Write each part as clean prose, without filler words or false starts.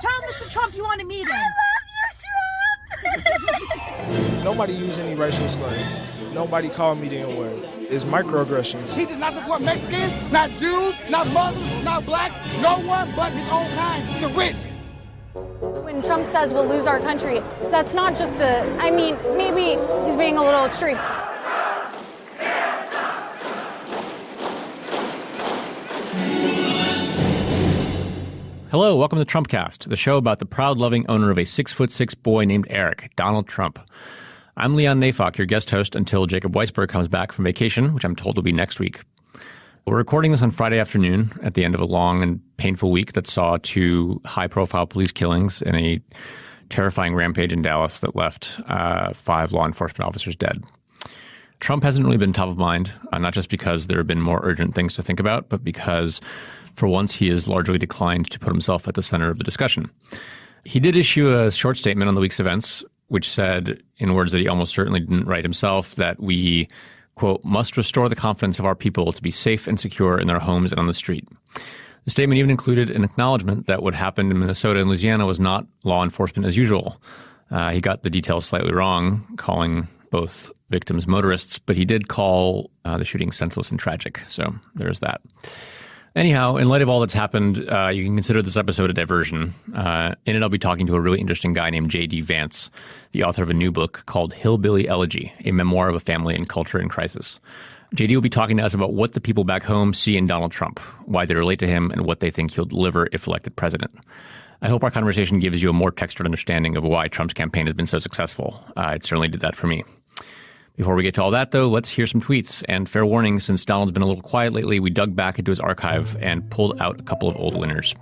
Tell Mr. Trump you want to meet him. I love you, Trump! Nobody used any racial slurs. Nobody called me the N-word. It's microaggressions. He does not support Mexicans, not Jews, not Muslims, not blacks, no one but his own kind, the rich. When Trump says we'll lose our country, that's not just maybe he's being a little extreme. Hello, welcome to Trumpcast, the show about the proud, loving owner of a 6'6" boy named Eric, Donald Trump. I'm Leon Neyfakh, your guest host until Jacob Weisberg comes back from vacation, which I'm told will be next week. We're recording this on Friday afternoon at the end of a long and painful week that saw two high-profile police killings and a terrifying rampage in Dallas that left 5 law enforcement officers dead. Trump hasn't really been top of mind, not just because there have been more urgent things to think about, but because, for once, he has largely declined to put himself at the center of the discussion. He did issue a short statement on the week's events, which said, in words that he almost certainly didn't write himself, that we, quote, must restore the confidence of our people to be safe and secure in their homes and on the street. The statement even included an acknowledgement that what happened in Minnesota and Louisiana was not law enforcement as usual. He got the details slightly wrong, calling both victims motorists, but he did call the shooting senseless and tragic. So there's that. Anyhow, in light of all that's happened, you can consider this episode a diversion. In it, I'll be talking to a really interesting guy named J.D. Vance, the author of a new book called Hillbilly Elegy, a memoir of a family and culture in crisis. J.D. will be talking to us about what the people back home see in Donald Trump, why they relate to him, and what they think he'll deliver if elected president. I hope our conversation gives you a more textured understanding of why Trump's campaign has been so successful. It certainly did that for me. Before we get to all that, though, let's hear some tweets. And fair warning, since Donald's been a little quiet lately, we dug back into his archive and pulled out a couple of old winners.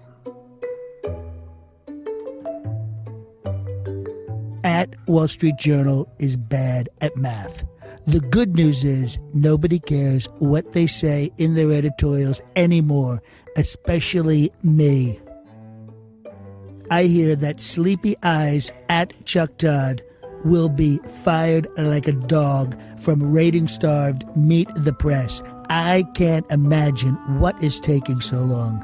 At Wall Street Journal is bad at math. The good news is nobody cares what they say in their editorials anymore, especially me. I hear that Sleepy Eyes at Chuck Todd will be fired like a dog from rating-starved Meet the Press. I can't imagine what is taking so long.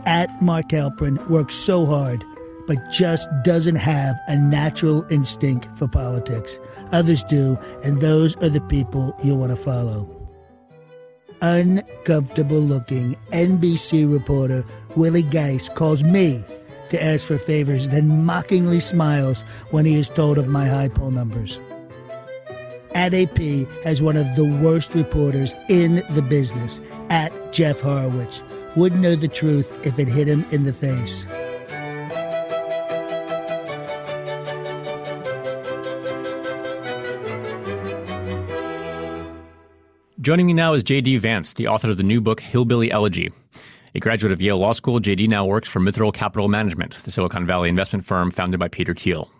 At Mark Halperin works so hard, but just doesn't have a natural instinct for politics. Others do, and those are the people you want to follow. Uncomfortable-looking NBC reporter Willie Geist calls me to ask for favors, then mockingly smiles when he is told of my high poll numbers. At AP has one of the worst reporters in the business, at Jeff Horowitz. Wouldn't know the truth if it hit him in the face. Joining me now is J.D. Vance, the author of the new book Hillbilly Elegy. A graduate of Yale Law School, J.D. now works for Mithril Capital Management, the Silicon Valley investment firm founded by Peter Thiel.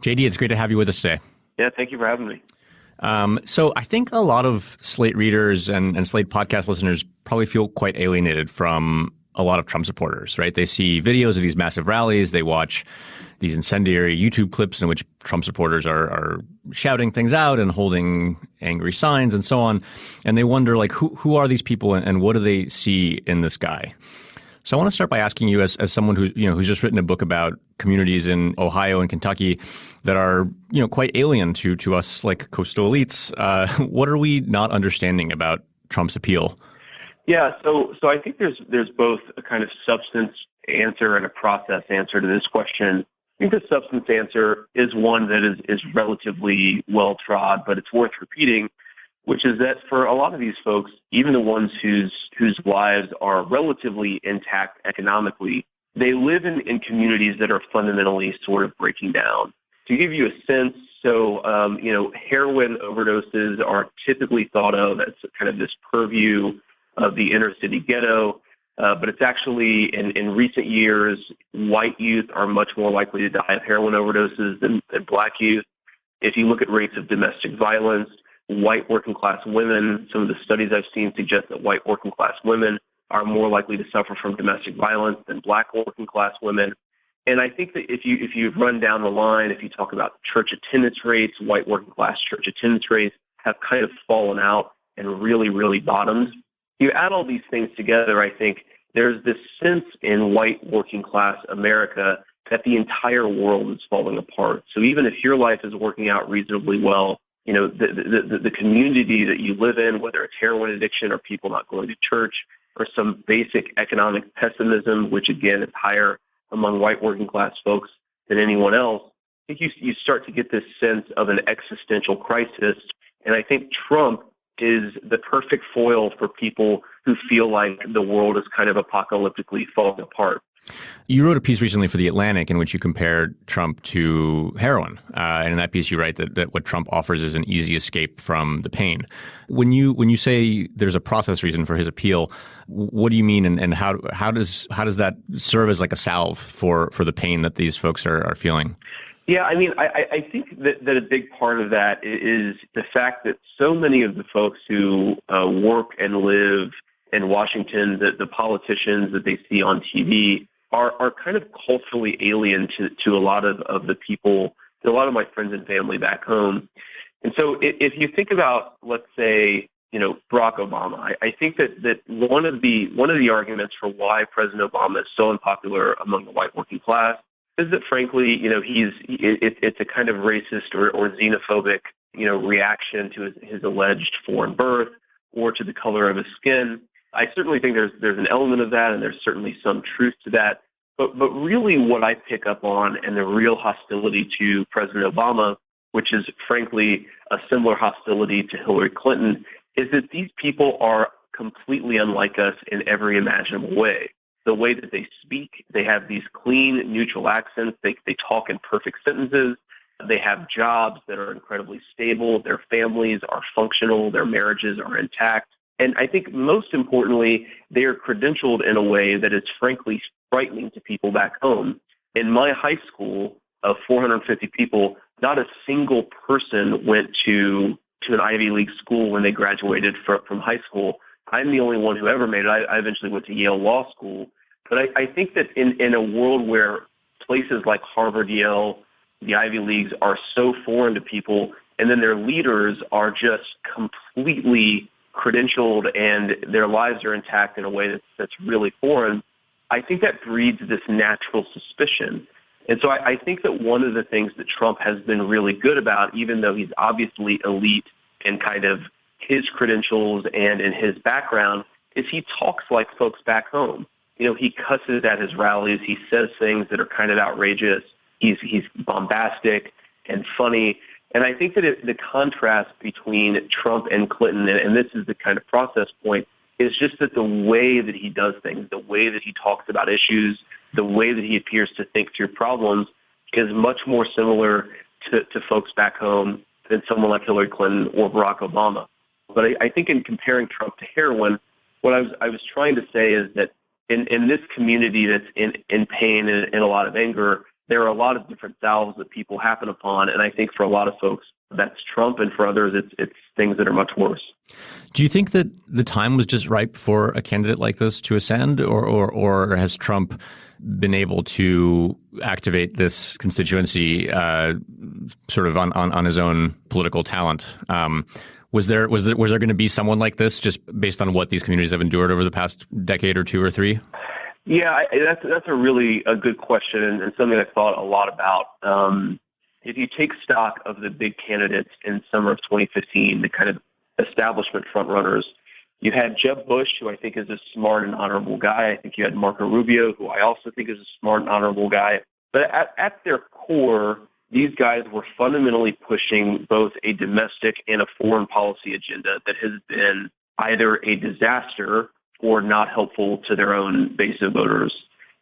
J.D., it's great to have you with us today. Yeah, thank you for having me. So I think a lot of Slate readers and Slate podcast listeners probably feel quite alienated from a lot of Trump supporters, right? They see videos of these massive rallies. They watch these incendiary YouTube clips in which Trump supporters are shouting things out and holding angry signs and so on. And they wonder, like, who are these people and what do they see in this guy? So I want to start by asking you, as someone who's just written a book about communities in Ohio and Kentucky that are, quite alien to us, like coastal elites. What are we not understanding about Trump's appeal? Yeah, so I think there's both a kind of substance answer and a process answer to this question. I think the substance answer is one that is relatively well trod, but it's worth repeating, which is that for a lot of these folks, even the ones whose lives are relatively intact economically, they live in communities that are fundamentally sort of breaking down. To give you a sense, heroin overdoses are typically thought of as kind of this purview of the inner city ghetto. But it's actually, in recent years, white youth are much more likely to die of heroin overdoses than black youth. If you look at rates of domestic violence, white working class women, some of the studies I've seen suggest that white working class women are more likely to suffer from domestic violence than black working class women. And I think that if you run down the line, if you talk about church attendance rates, white working class church attendance rates have kind of fallen out and really, really bottomed. You add all these things together, I think there's this sense in white working class America that the entire world is falling apart. So even if your life is working out reasonably well, the community that you live in, whether it's heroin addiction or people not going to church or some basic economic pessimism, which again is higher among white working class folks than anyone else, I think you start to get this sense of an existential crisis. And I think Trump is the perfect foil for people who feel like the world is kind of apocalyptically falling apart. You wrote a piece recently for The Atlantic in which you compared Trump to heroin. And in that piece, you write that what Trump offers is an easy escape from the pain. When you say there's a process reason for his appeal, what do you mean? And how does that serve as like a salve for the pain that these folks are feeling? Yeah, I mean, I think that a big part of that is the fact that so many of the folks who work and live in Washington, the politicians that they see on TV, are kind of culturally alien to a lot of the people, to a lot of my friends and family back home. And so if you think about, let's say, Barack Obama, I think that one of the arguments for why President Obama is so unpopular among the white working class is that, frankly, it's a kind of racist or xenophobic, reaction to his alleged foreign birth or to the color of his skin. I certainly think there's an element of that, and there's certainly some truth to that. But really what I pick up on, and the real hostility to President Obama, which is frankly a similar hostility to Hillary Clinton, is that these people are completely unlike us in every imaginable way. The way that they speak, they have these clean, neutral accents. They talk in perfect sentences. They have jobs that are incredibly stable. Their families are functional. Their marriages are intact. And I think most importantly, they are credentialed in a way that is frankly frightening to people back home. In my high school of 450 people, not a single person went to an Ivy League school when they graduated from high school. I'm the only one who ever made it. I eventually went to Yale Law School. But I think that in a world where places like Harvard, Yale, the Ivy Leagues are so foreign to people, and then their leaders are just completely credentialed and their lives are intact in a way that's really foreign, I think that breeds this natural suspicion. And so I think that one of the things that Trump has been really good about, even though he's obviously elite in kind of his credentials and in his background, is he talks like folks back home. He cusses at his rallies. He says things that are kind of outrageous. He's bombastic and funny. And I think that the contrast between Trump and Clinton, and this is the kind of process point, is just that the way that he does things, the way that he talks about issues, the way that he appears to think through problems is much more similar to folks back home than someone like Hillary Clinton or Barack Obama. But I think in comparing Trump to heroin, what I was trying to say is that in this community that's in pain and in a lot of anger, there are a lot of different salves that people happen upon. And I think for a lot of folks, that's Trump. And for others, it's things that are much worse. Do you think that the time was just ripe for a candidate like this to ascend, or has Trump been able to activate this constituency sort of on his own political talent? Was there going to be someone like this just based on what these communities have endured over the past decade or two or three? Yeah, that's a good question and something I've thought a lot about. If you take stock of the big candidates in summer of 2015, the kind of establishment frontrunners, you had Jeb Bush, who I think is a smart and honorable guy. I think you had Marco Rubio, who I also think is a smart and honorable guy. But at their core, these guys were fundamentally pushing both a domestic and a foreign policy agenda that has been either a disaster or not helpful to their own base of voters.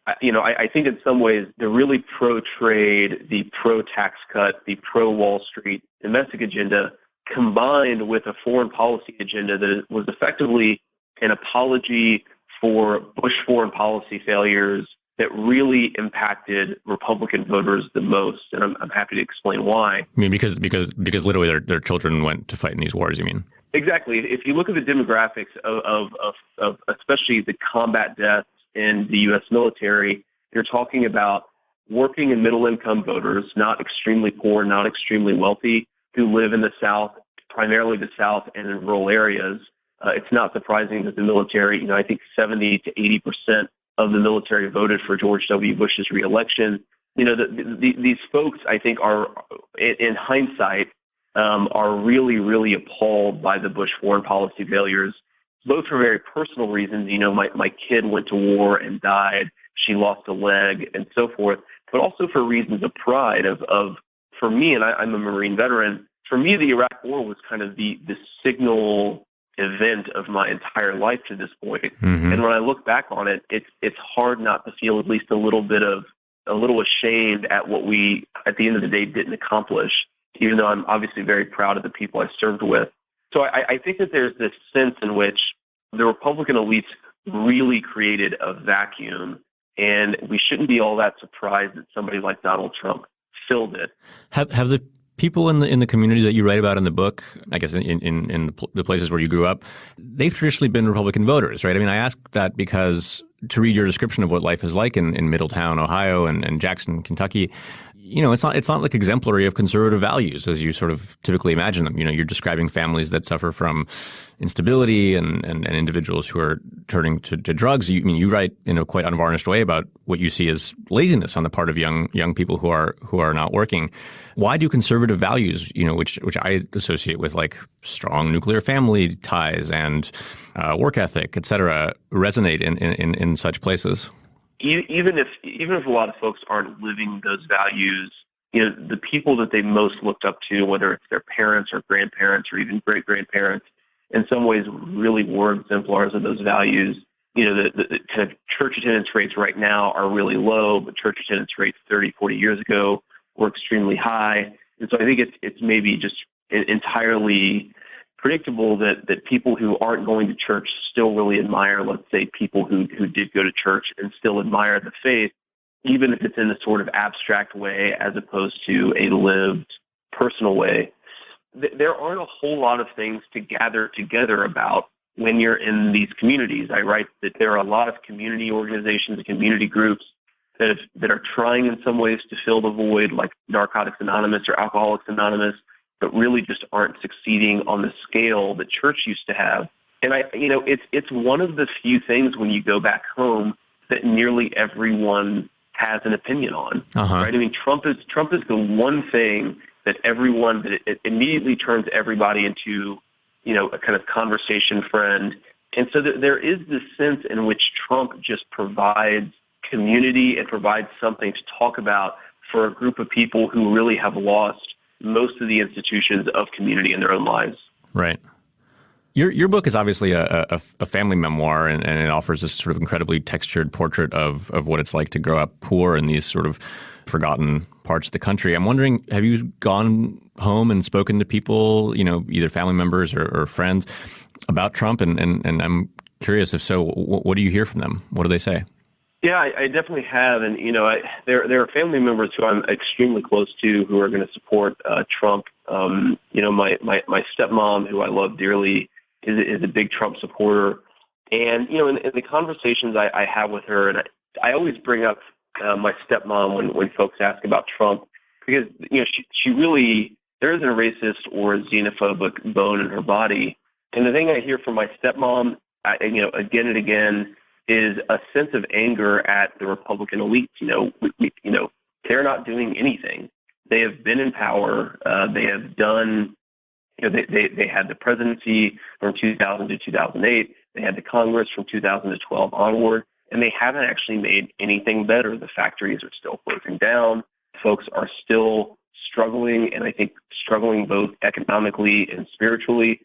I think in some ways they're really pro-trade, the pro-tax cut, the pro-Wall Street domestic agenda combined with a foreign policy agenda that was effectively an apology for Bush foreign policy failures that really impacted Republican voters the most. And I'm happy to explain why. I mean, because literally their children went to fight in these wars, you mean? Exactly. If you look at the demographics of especially the combat deaths in the U.S. military, you're talking about working and middle-income voters, not extremely poor, not extremely wealthy, who live in the South, primarily the South and in rural areas. It's not surprising that the military, I think 70 to 80% of the military voted for George W. Bush's reelection. These folks, I think, are, in hindsight, are really, really appalled by the Bush foreign policy failures, both for very personal reasons. My kid went to war and died. She lost a leg and so forth, but also for reasons of pride of for me, and I'm a Marine veteran, for me, the Iraq War was kind of the signal event of my entire life to this point. Mm-hmm. And when I look back on it, it's hard not to feel at least a little ashamed at what we, at the end of the day, didn't accomplish, even though I'm obviously very proud of the people I served with. So I think that there's this sense in which the Republican elites really created a vacuum, and we shouldn't be all that surprised that somebody like Donald Trump filled it. Have the people in the communities that you write about in the book, I guess in the places where you grew up, they've traditionally been Republican voters, right? I mean, I ask that because to read your description of what life is like in Middletown, Ohio, and Jackson, Kentucky, it's not like exemplary of conservative values as you sort of typically imagine them. You're describing families that suffer from instability and individuals who are turning to drugs. You write in a quite unvarnished way about what you see as laziness on the part of young people who are not working. Why do conservative values, which I associate with like strong nuclear family ties and work ethic, et cetera, resonate in such places? Even if a lot of folks aren't living those values, the people that they most looked up to, whether it's their parents or grandparents or even great-grandparents, in some ways really were exemplars of those values. The kind of church attendance rates right now are really low, but church attendance rates 30, 40 years ago were extremely high. And so I think it's maybe just entirely predictable that people who aren't going to church still really admire, let's say, people who did go to church and still admire the faith, even if it's in a sort of abstract way as opposed to a lived personal way. There aren't a whole lot of things to gather together about when you're in these communities. I write that there are a lot of community organizations and community groups that are trying in some ways to fill the void, like Narcotics Anonymous or Alcoholics Anonymous, but really just aren't succeeding on the scale that church used to have. And it's one of the few things when you go back home that nearly everyone has an opinion on. Uh-huh. Right? I mean, Trump is the one thing that it immediately turns everybody into, a kind of conversation friend. And so there is this sense in which Trump just provides community and provides something to talk about for a group of people who really have lost most of the institutions of community in their own lives. Right. Your book is obviously a family memoir, and it offers this sort of incredibly textured portrait of what it's like to grow up poor in these sort of forgotten parts of the country. I'm wondering, have you gone home and spoken to people, either family members or friends about Trump? And I'm curious, if so, what do you hear from them? What do they say? Yeah, I definitely have. And, there are family members who I'm extremely close to who are going to support Trump. My stepmom, who I love dearly, is a big Trump supporter. And, in the conversations I have with her, and I always bring up my stepmom when folks ask about Trump, because, she really, there isn't a racist or a xenophobic bone in her body. And the thing I hear from my stepmom, again and again, is a sense of anger at the Republican elites. They're not doing anything. They have been in power. They have done, they had the presidency from 2000 to 2008. They had the Congress from 2012 onward, and they haven't actually made anything better. The factories are still closing down. Folks are still struggling, and I think struggling both economically and spiritually.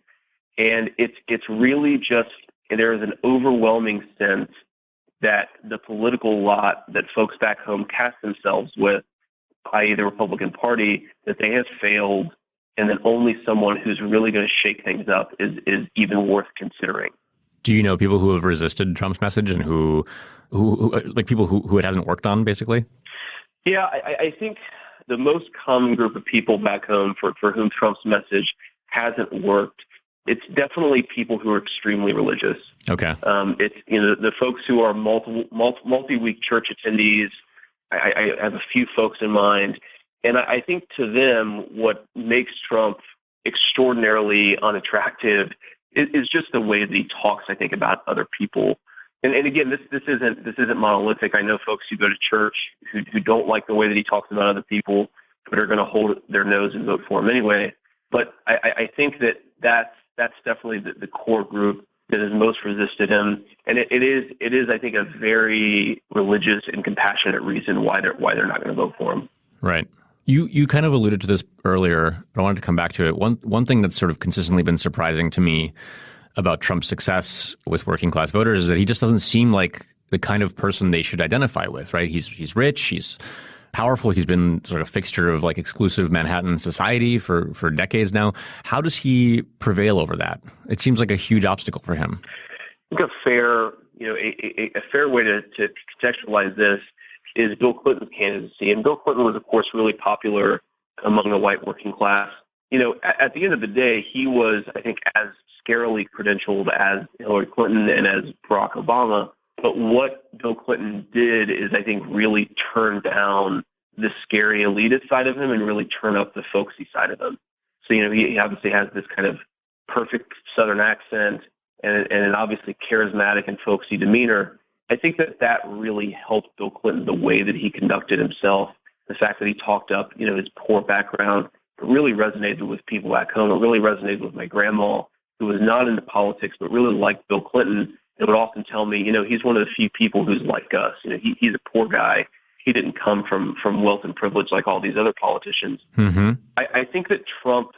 And it's really just, there is an overwhelming sense that the political lot that folks back home cast themselves with, i.e. the Republican Party, that they have failed, and that only someone who's really going to shake things up is even worth considering. Do you know people who have resisted Trump's message and who like people who it hasn't worked on, basically? Yeah, I think the most common group of people back home for whom Trump's message hasn't worked, it's definitely people who are extremely religious. Okay. It's the folks who are multi-week church attendees. I have a few folks in mind, and I think to them what makes Trump extraordinarily unattractive is just the way that he talks, I think, about other people. And again, this isn't monolithic. I know folks who go to church who don't like the way that he talks about other people, but are going to hold their nose and vote for him anyway. But I think that's definitely the core group that has most resisted him, and it is I think a very religious and compassionate reason why they're not going to vote for him. Right. You kind of alluded to this earlier, but I wanted to come back to it. One thing that's sort of consistently been surprising to me about Trump's success with working class voters is that he just doesn't seem like the kind of person they should identify with, right? He's rich, he's powerful, he's been sort of fixture of like exclusive Manhattan society for decades now. How does he prevail over that? It seems like a huge obstacle for him. I think a fair way to contextualize this is Bill Clinton's candidacy. And Bill Clinton was, of course, really popular among the white working class. At the end of the day, he was, I think, as scarily credentialed as Hillary Clinton and as Barack Obama. But what Bill Clinton did is, I think, really turn down the scary elitist side of him and really turn up the folksy side of him. So, he obviously has this kind of perfect Southern accent and an obviously charismatic and folksy demeanor. I think that really helped Bill Clinton, the way that he conducted himself, the fact that he talked up, his poor background. It really resonated with people back home. It really resonated with my grandma, who was not into politics, but really liked Bill Clinton. It would often tell me, he's one of the few people who's like us. He's a poor guy. He didn't come from wealth and privilege like all these other politicians. Mm-hmm. I think that Trump,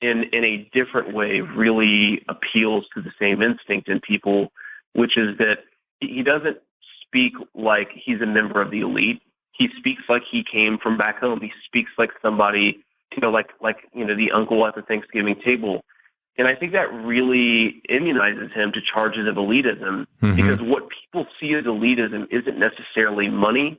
in a different way, really appeals to the same instinct in people, which is that he doesn't speak like he's a member of the elite. He speaks like he came from back home. He speaks like somebody, like the uncle at the Thanksgiving table. And I think that really immunizes him to charges of elitism, because what people see as elitism isn't necessarily money,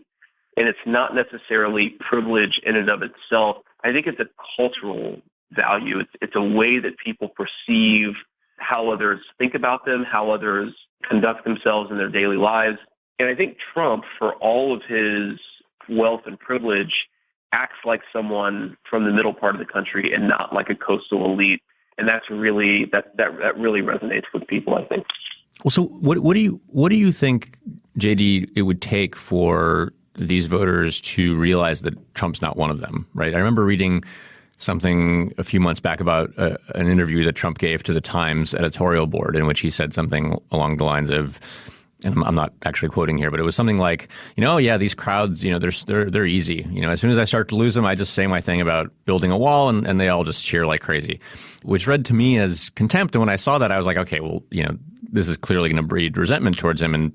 and it's not necessarily privilege in and of itself. I think it's a cultural value. It's a way that people perceive how others think about them, how others conduct themselves in their daily lives. And I think Trump, for all of his wealth and privilege, acts like someone from the middle part of the country and not like a coastal elite. And that's really that really resonates with people, I think. Well, so what do you think, JD, it would take for these voters to realize that Trump's not one of them, right? I remember reading something a few months back about an interview that Trump gave to the Times editorial board, in which he said something along the lines of, and I'm not actually quoting here, but it was something like, these crowds, they're easy. As soon as I start to lose them, I just say my thing about building a wall and they all just cheer like crazy, which read to me as contempt. And when I saw that, I was like, okay, well, this is clearly going to breed resentment towards him, and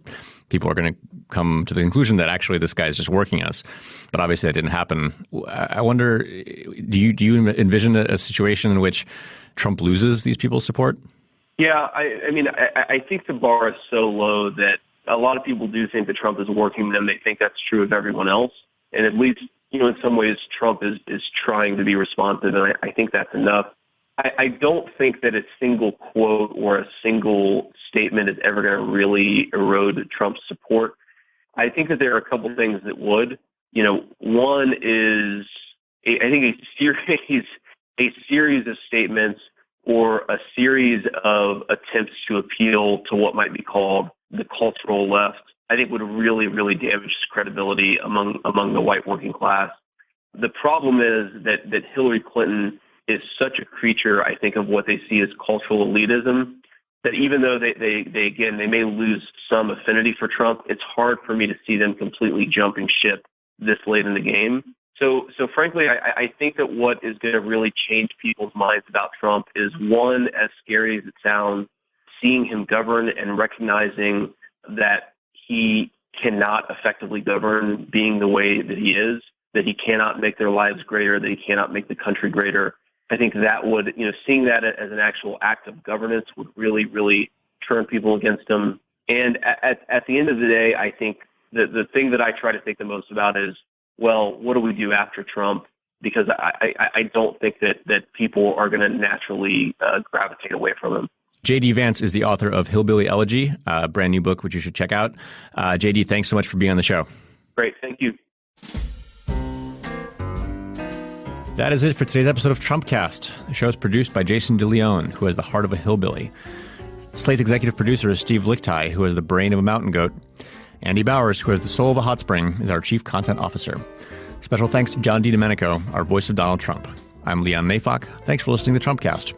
people are going to come to the conclusion that actually this guy is just working us. But obviously that didn't happen. I wonder, do you envision a situation in which Trump loses these people's support? Yeah, I think the bar is so low that a lot of people do think that Trump is working them. They think that's true of everyone else. And at least, in some ways, Trump is trying to be responsive, and I think that's enough. I don't think that a single quote or a single statement is ever going to really erode Trump's support. I think that there are a couple things that would. One is, I think a series of statements or a series of attempts to appeal to what might be called the cultural left, I think would really, really damage his credibility among the white working class. The problem is that Hillary Clinton is such a creature, I think, of what they see as cultural elitism, that even though they may lose some affinity for Trump, it's hard for me to see them completely jumping ship this late in the game. So frankly, I think that what is going to really change people's minds about Trump is, one, as scary as it sounds, seeing him govern and recognizing that he cannot effectively govern being the way that he is, that he cannot make their lives greater, that he cannot make the country greater. I think that would, seeing that as an actual act of governance would really, really turn people against him. And at the end of the day, I think the thing that I try to think the most about is, well, what do we do after Trump? Because I don't think that people are going to naturally gravitate away from him. J.D. Vance is the author of Hillbilly Elegy, a brand new book, which you should check out. J.D., thanks so much for being on the show. Great. Thank you. That is it for today's episode of Trumpcast. The show is produced by Jason DeLeon, who has the heart of a hillbilly. Slate's executive producer is Steve Lichtai, who has the brain of a mountain goat. Andy Bowers, who has the soul of a hot spring, is our chief content officer. Special thanks to John DiDomenico, our voice of Donald Trump. I'm Leon Neyfakh. Thanks for listening to Trumpcast.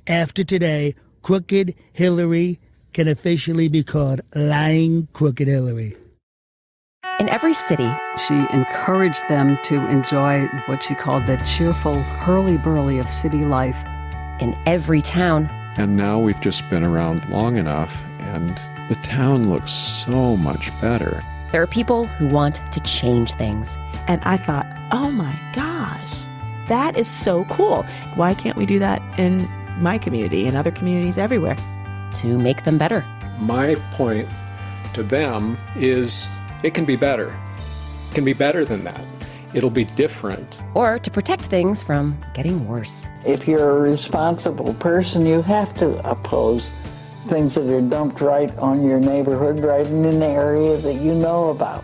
After today, Crooked Hillary can officially be called Lying Crooked Hillary. In every city, she encouraged them to enjoy what she called the cheerful hurly-burly of city life. In every town. And now we've just been around long enough, and the town looks so much better. There are people who want to change things. And I thought, oh my gosh, that is so cool. Why can't we do that in my community and other communities everywhere? To make them better. My point to them is it can be better. It can be better than that. It'll be different. Or to protect things from getting worse. If you're a responsible person, you have to oppose things that are dumped right on your neighborhood, right in an area that you know about.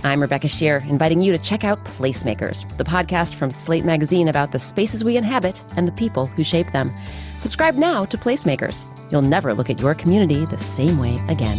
I'm Rebecca Shear, inviting you to check out Placemakers, the podcast from Slate Magazine about the spaces we inhabit and the people who shape them. Subscribe now to Placemakers. You'll never look at your community the same way again.